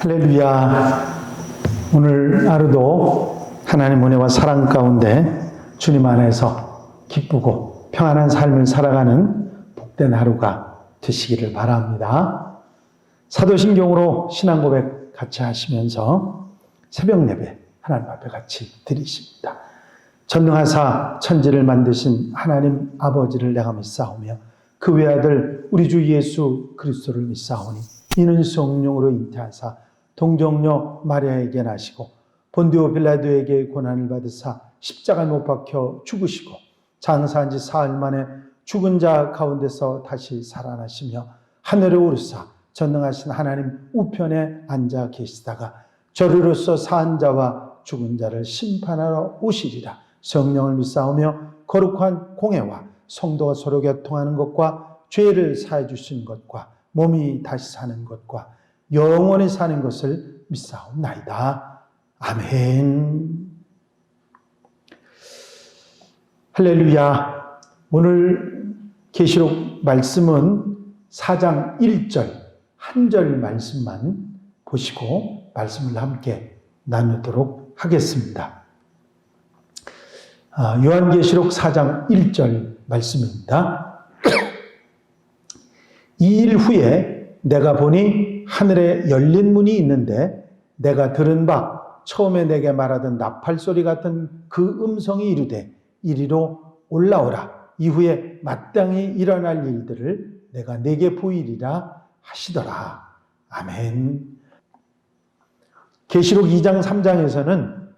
할렐루야. 오늘 하루도 하나님 은혜와 사랑 가운데 주님 안에서 기쁘고 평안한 삶을 살아가는 복된 하루가 되시기를 바랍니다. 사도신경으로 신앙 고백 같이 하시면서 새벽 예배 하나님 앞에 같이 드리십니다. 전능하사 천지를 만드신 하나님 아버지를 내가 믿사오며 그 외아들 우리 주 예수 그리스도를 믿사오니 이는 성령으로 잉태하사 동정녀 마리아에게 나시고 본디오 빌라도에게 고난을 받으사 십자가에 못 박혀 죽으시고 장사한 지 사흘 만에 죽은 자 가운데서 다시 살아나시며 하늘에 오르사 전능하신 하나님 우편에 앉아 계시다가 저리로서 산 자와 죽은 자를 심판하러 오시리라. 성령을 믿사오며 거룩한 공회와 성도가 서로 교통하는 것과 죄를 사해 주신 것과 몸이 다시 사는 것과 영원히 사는 것을 믿사옵나이다. 아멘. 할렐루야. 오늘 계시록 말씀은 4장 1절 한 절 말씀만 보시고 말씀을 함께 나누도록 하겠습니다. 요한계시록 4장 1절 말씀입니다. 2일 후에 내가 보니 하늘에 열린 문이 있는데 내가 들은 바 처음에 내게 말하던 나팔소리 같은 그 음성이 이르되 이리로 올라오라. 이후에 마땅히 일어날 일들을 내가 내게 보이리라 하시더라. 아멘. 계시록 2장 3장에서는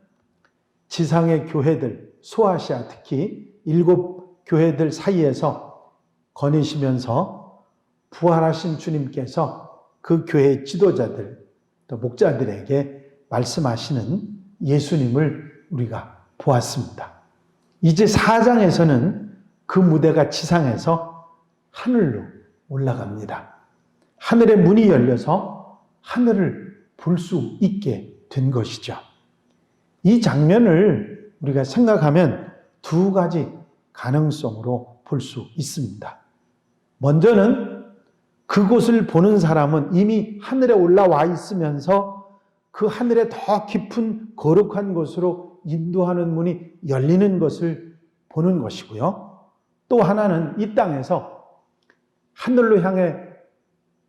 지상의 교회들, 소아시아 특히 7 교회들 사이에서 거니시면서 부활하신 주님께서 그 교회의 지도자들, 또 목자들에게 말씀하시는 예수님을 우리가 보았습니다. 이제 4장에서는 그 무대가 지상에서 하늘로 올라갑니다. 하늘의 문이 열려서 하늘을 볼 수 있게 된 것이죠. 이 장면을 우리가 생각하면 두 가지 가능성으로 볼 수 있습니다. 먼저는 그곳을 보는 사람은 이미 하늘에 올라와 있으면서 그 하늘에 더 깊은 거룩한 곳으로 인도하는 문이 열리는 것을 보는 것이고요. 또 하나는 이 땅에서 하늘로 향해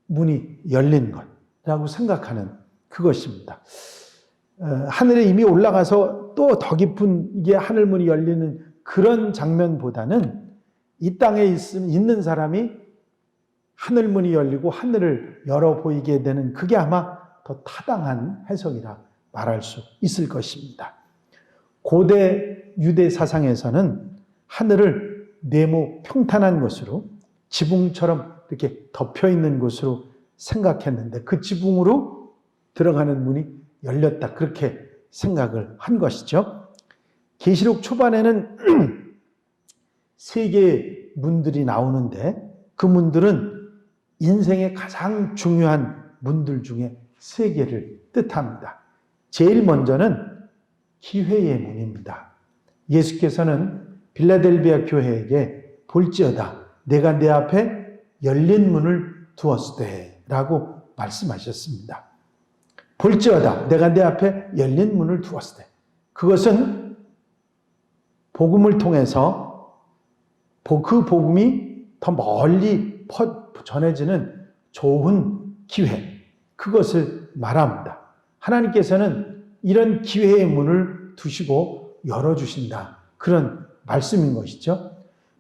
문이 열린 것이라고 생각하는 그것입니다. 하늘에 이미 올라가서 또 더 깊은 이게 하늘문이 열리는 그런 장면보다는 이 땅에 있는 사람이 하늘문이 열리고 하늘을 열어 보이게 되는 그게 아마 더 타당한 해석이라 말할 수 있을 것입니다. 고대 유대 사상에서는 하늘을 네모 평탄한 것으로 지붕처럼 이렇게 덮여 있는 곳으로 생각했는데 그 지붕으로 들어가는 문이 열렸다. 그렇게 생각을 한 것이죠. 계시록 초반에는 3개의 문들이 나오는데 그 문들은 인생의 가장 중요한 문들 중에 3개를 뜻합니다. 제일 먼저는 기회의 문입니다. 예수께서는 빌라델비아 교회에게 볼지어다 내가 내 앞에 열린 문을 두었으되 라고 말씀하셨습니다. 볼지어다 내가 내 앞에 열린 문을 두었으되 그것은 복음을 통해서 그 복음이 더 멀리 전해지는 좋은 기회, 그것을 말합니다. 하나님께서는 이런 기회의 문을 두시고 열어주신다. 그런 말씀인 것이죠.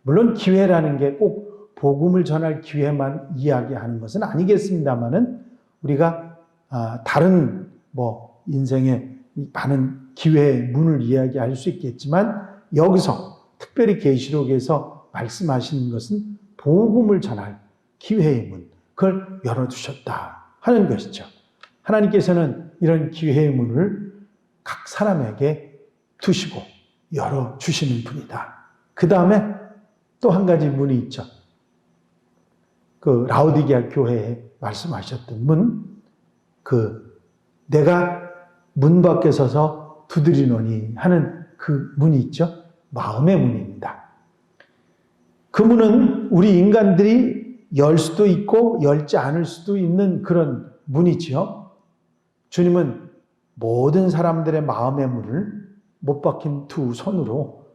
물론 기회라는 게 꼭 복음을 전할 기회만 이야기하는 것은 아니겠습니다만은 우리가 다른 인생의 많은 기회의 문을 이야기할 수 있겠지만 여기서 특별히 계시록에서 말씀하시는 것은 복음을 전할 기회의 문, 그걸 열어두셨다 하는 것이죠. 하나님께서는 이런 기회의 문을 각 사람에게 두시고 열어주시는 분이다. 그 다음에 또 한 가지 문이 있죠. 그 라오디게아 교회에 말씀하셨던 문, 내가 문 밖에 서서 두드리노니 하는 그 문이 있죠. 마음의 문입니다. 그 문은 우리 인간들이 열 수도 있고 열지 않을 수도 있는 그런 문이지요. 주님은 모든 사람들의 마음의 문을 못 박힌 두 손으로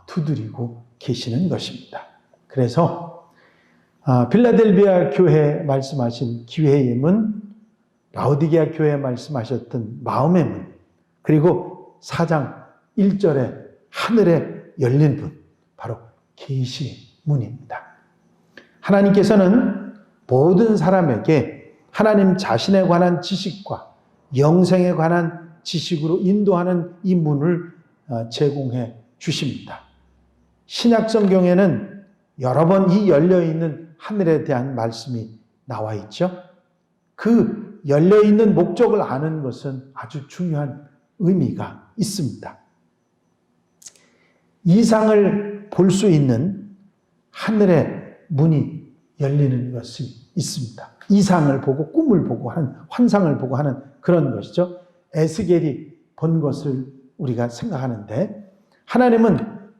두드리고 계시는 것입니다. 그래서 빌라델비아 교회 말씀하신 기회의 문, 라오디게아 교회 말씀하셨던 마음의 문, 그리고 4장 1절에 하늘에 열린 문, 바로 계시의 문입니다. 하나님께서는 모든 사람에게 하나님 자신에 관한 지식과 영생에 관한 지식으로 인도하는 이 문을 제공해 주십니다. 신약 성경에는 여러 번 이 열려있는 하늘에 대한 말씀이 나와 있죠. 그 열려있는 목적을 아는 것은 아주 중요한 의미가 있습니다. 이상을 볼 수 있는 하늘의 문이 열리는 것이 있습니다. 이상을 보고 꿈을 보고 하는, 환상을 보고 하는 그런 것이죠. 에스겔이 본 것을 우리가 생각하는데, 하나님은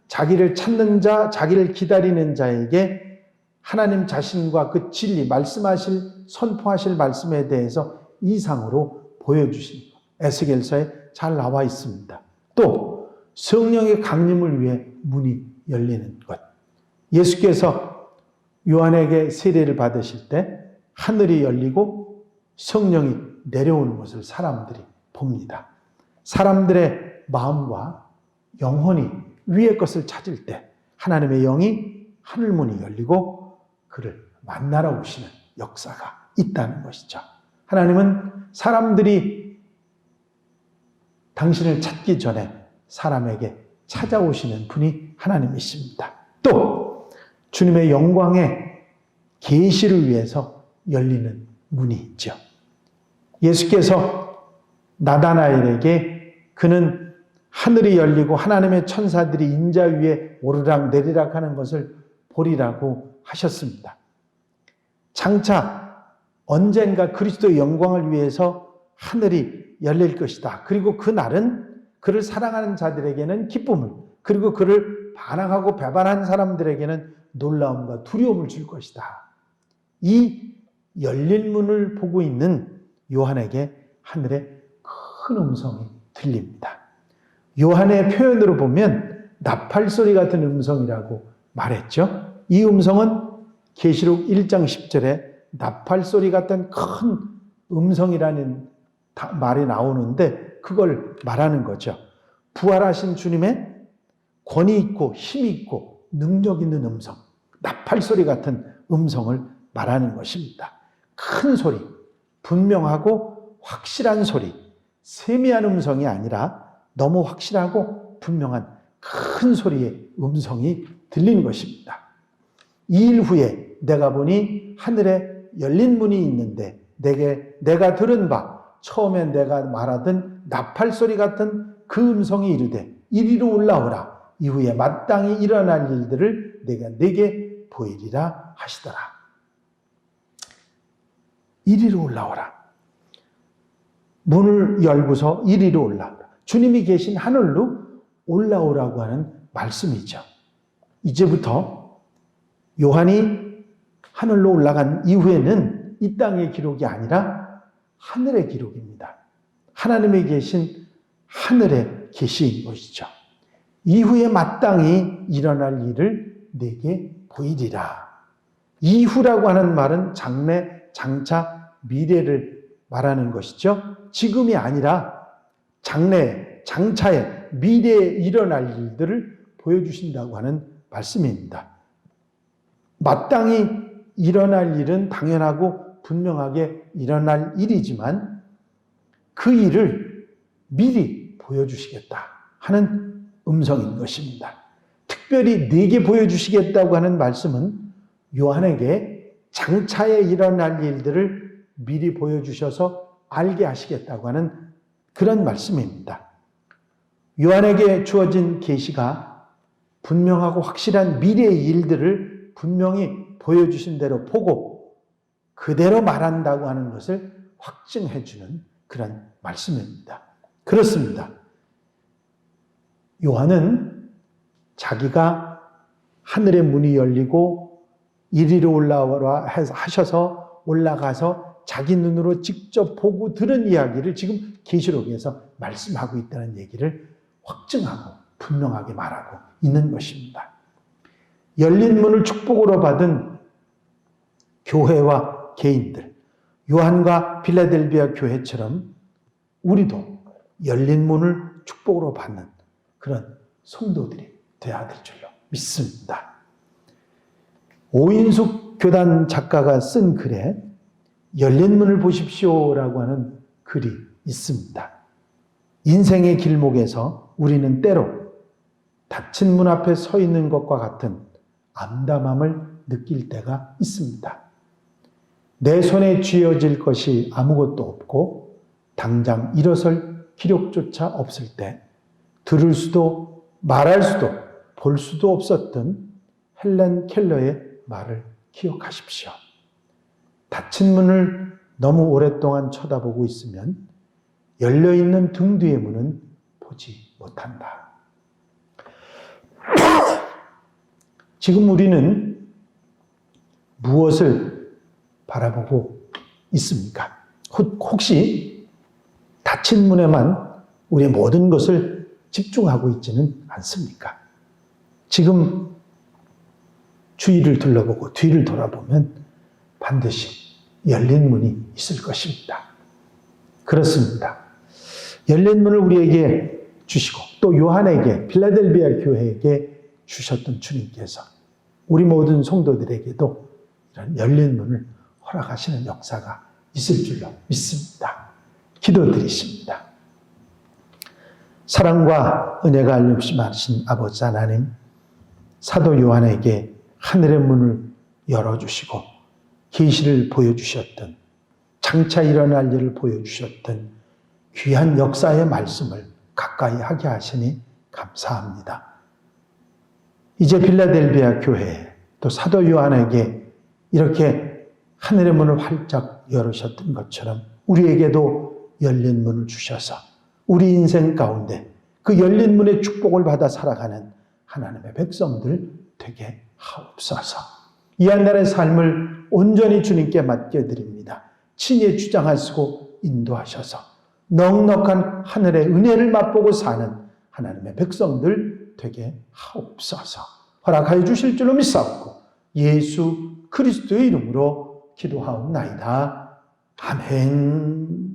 자기를 찾는 자, 자기를 기다리는 자에게 하나님 자신과 그 진리, 말씀하실, 선포하실 말씀에 대해서 이상으로 보여주신 것, 에스겔서에 잘 나와 있습니다. 또 성령의 강림을 위해 문이 열리는 것. 예수께서 요한에게 세례를 받으실 때 하늘이 열리고 성령이 내려오는 것을 사람들이 봅니다. 사람들의 마음과 영혼이 위의 것을 찾을 때 하나님의 영이 하늘문이 열리고 그를 만나러 오시는 역사가 있다는 것이죠. 하나님은 사람들이 당신을 찾기 전에 사람에게 찾아오시는 분이 하나님이십니다. 또 주님의 영광의 계시를 위해서 열리는 문이 있죠. 예수께서 나다나엘에게 그는 하늘이 열리고 하나님의 천사들이 인자 위에 오르락 내리락 하는 것을 보리라고 하셨습니다. 장차 언젠가 그리스도의 영광을 위해서 하늘이 열릴 것이다. 그리고 그 날은 그를 사랑하는 자들에게는 기쁨을, 그리고 그를 반항하고 배반한 사람들에게는 놀라움과 두려움을 줄 것이다. 이 열린 문을 보고 있는 요한에게 하늘의 큰 음성이 들립니다. 요한의 표현으로 보면 나팔 소리 같은 음성이라고 말했죠. 이 음성은 계시록 1장 10절에 나팔 소리 같은 큰 음성이라는 말이 나오는데 그걸 말하는 거죠. 부활하신 주님의 권위 있고 힘 있고 능력 있는 음성, 나팔 소리 같은 음성을 말하는 것입니다. 큰 소리, 분명하고 확실한 소리, 세미한 음성이 아니라 너무 확실하고 분명한 큰 소리의 음성이 들리는 것입니다. 2일 후에 내가 보니 하늘에 열린 문이 있는데 내가 들은 바 처음에 내가 말하던 나팔 소리 같은 그 음성이 이르되 이리로 올라오라. 이후에 마땅히 일어날 일들을 내가 네게 보이리라 하시더라. 이리로 올라오라. 문을 열고서 이리로 올라오라. 주님이 계신 하늘로 올라오라고 하는 말씀이죠. 이제부터 요한이 하늘로 올라간 이후에는 이 땅의 기록이 아니라 하늘의 기록입니다. 하나님이 계신 하늘의 계시인 것이죠. 이후에 마땅히 일어날 일을 내게 보이리라. 이후라고 하는 말은 장차, 미래를 말하는 것이죠. 지금이 아니라 장차에 미래에 일어날 일들을 보여주신다고 하는 말씀입니다. 마땅히 일어날 일은 당연하고 분명하게 일어날 일이지만 그 일을 미리 보여주시겠다 하는 음성인 것입니다. 특별히 내게 보여주시겠다고 하는 말씀은 요한에게 장차에 일어날 일들을 미리 보여주셔서 알게 하시겠다고 하는 그런 말씀입니다. 요한에게 주어진 계시가 분명하고 확실한 미래의 일들을 분명히 보여주신 대로 보고 그대로 말한다고 하는 것을 확증해 주는 그런 말씀입니다. 그렇습니다. 요한은 자기가 하늘의 문이 열리고 이리로 올라오라 하셔서 올라가서 자기 눈으로 직접 보고 들은 이야기를 지금 계시록에서 말씀하고 있다는 얘기를 확증하고 분명하게 말하고 있는 것입니다. 열린 문을 축복으로 받은 교회와 개인들, 요한과 필라델비아 교회처럼 우리도 열린 문을 축복으로 받는 그런 성도들이 되어야 될 줄로 믿습니다. 오인숙 교단 작가가 쓴 글에 열린 문을 보십시오라고 하는 글이 있습니다. 인생의 길목에서 우리는 때로 닫힌 문 앞에 서 있는 것과 같은 암담함을 느낄 때가 있습니다. 내 손에 쥐어질 것이 아무것도 없고 당장 일어설 기력조차 없을 때 들을 수도 말할 수도 볼 수도 없었던 헬렌 켈러의 말을 기억하십시오. 닫힌 문을 너무 오랫동안 쳐다보고 있으면 열려있는 등 뒤의 문은 보지 못한다. 지금 우리는 무엇을 바라보고 있습니까? 혹시 닫힌 문에만 우리의 모든 것을 집중하고 있지는 않습니까? 지금 주위를 둘러보고 뒤를 돌아보면 반드시 열린 문이 있을 것입니다. 그렇습니다. 열린 문을 우리에게 주시고 또 요한에게 필라델비아 교회에게 주셨던 주님께서 우리 모든 성도들에게도 이런 열린 문을 허락하시는 역사가 있을 줄로 믿습니다. 기도드리십니다. 사랑과 은혜가 알렵시 많으신 아버지 하나님, 사도 요한에게 하늘의 문을 열어주시고 계시를 보여주셨던, 장차 일어날 일을 보여주셨던 귀한 역사의 말씀을 가까이 하게 하시니 감사합니다. 이제 필라델비아 교회 또 사도 요한에게 이렇게 하늘의 문을 활짝 열으셨던 것처럼 우리에게도 열린 문을 주셔서 우리 인생 가운데 그 열린 문의 축복을 받아 살아가는 하나님의 백성들 되게 하옵소서. 이 한 날의 삶을 온전히 주님께 맡겨드립니다. 친히 주장하시고 인도하셔서 넉넉한 하늘의 은혜를 맛보고 사는 하나님의 백성들 되게 하옵소서. 허락하여 주실 줄로 믿사옵고 예수 그리스도의 이름으로 기도하옵나이다. 아멘.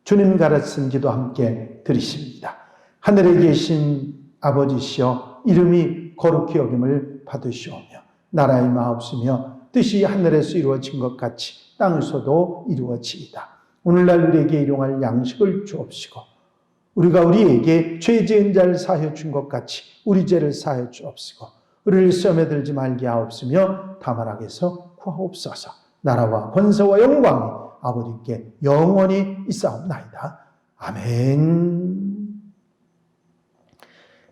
주님 가르친 기도 함께 드리십니다. 하늘에 계신 아버지시여 이름이 거룩히 여김을 받으시오며 나라의 마옵시며 뜻이 하늘에서 이루어진 것 같이 땅에서도 이루어지이다. 오늘날 우리에게 일용할 양식을 주옵시고 우리가 우리에게 죄 지은 자를 사하여 준 것 같이 우리 죄를 사하여 주옵시고 우리를 시험에 들지 말게 하옵시며 다만 악에서 구하옵소서. 나라와 권세와 영광이 아버지께 영원히 있사옵나이다. 아멘.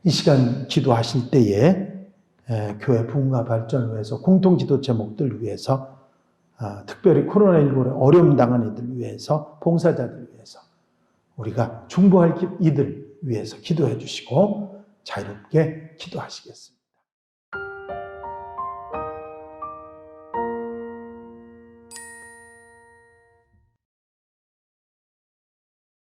이 시간 기도하실 때에 교회 부흥과 발전을 위해서 공동기도 제목들 위해서 특별히 코로나19로 어려움 당한 이들 위해서 봉사자들 위해서 우리가 중보할 이들 위해서 기도해 주시고 자유롭게 기도하시겠습니다.